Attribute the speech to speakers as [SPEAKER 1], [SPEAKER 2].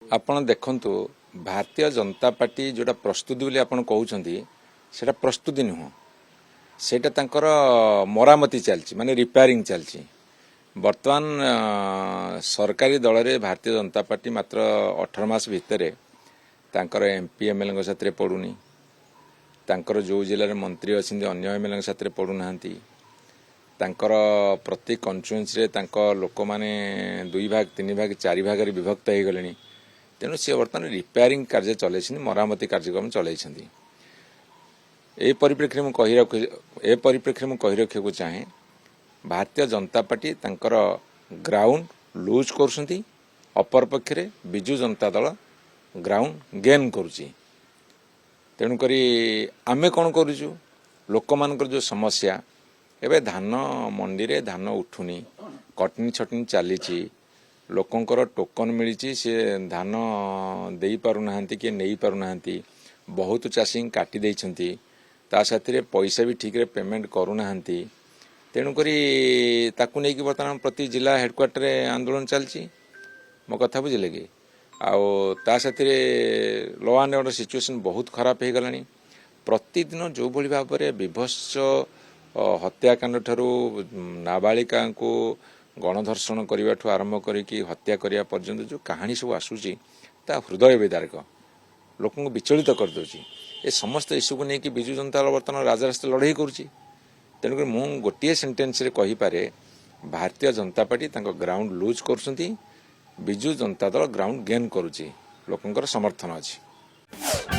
[SPEAKER 1] आपण देखंतु भारतीय जनता पार्टी जोटा प्रस्तुति बोली आपण कहउछंती सेटा प्रस्तुति नुह सेटा तांकर मरामती चलची माने रिपेयरिंग चलची वर्तमान सरकारी दल रे भारतीय जनता पार्टी मात्र 18 मास भितरे तांकर एमपी एमएलए साथरे पडुनी तांकर जो जिल्ला रे मंत्री अछिंदी अन्य एमएलए साथरे पडु नाहंती तांकर प्रति कन्स्टिट्युएन्सी रे तांक लोक माने 2 भाग 3 भाग 4 भाग रे विभक्त हे गलेनी तेणु सी बर्तमान रिपेयरिंग कार्य चलैछिन मरामती कार्यक्रम चलैछिन ए परिप्रेक्षी मु कहि रखिବାକୁ चाहे भारतीय जनता पार्टी तांकर ग्राउंड लूज करछंती अपर पक्षरे बिजू जनता दल ग्राउंड गेन करूची तेणु करी आमे कोन करूछु लोक मानकर जो समस्या एबे धान मंडी रे धान उठुनी कटनी छटनी चलीची लोकंकर टोकन मिली सी धान दे पारु नाहंती कि नहीं पारु नाहंती बहुत चाषी काटी देइछंती ता साथी पैसा भी ठीक रे पेमेंट करू नाहंती तेणु करी ताकू नहीं कि बर्तमान प्रति जिला हेडक्वार्टर आंदोलन चलची मो कथा बुझिले कि आउ ता साथी लॉ एंड ऑर्डर सिचुएशन बहुत खराब हो गलानी प्रतिदिन जो भली भाव में विभत्स हत्याकांड ठारू नाबालिका को गणधर्षण करने आरंभ करी हत्या करने पर्यंत जो कहानी सब आसूची ता हृदय विदारक लोक विचलित करदे ए समस्त इश्यू को लेकिन विजु जनता दल बर्तमान राजरास्ता लड़ाई करुच्ची तेणुक मु गोटे सेंटेन्स रे कहीपे Bharatiya Janata party ground loose कर विजु जनता दल ग्राउंड गेन करुच्ची लोकंकर समर्थन अच्छी।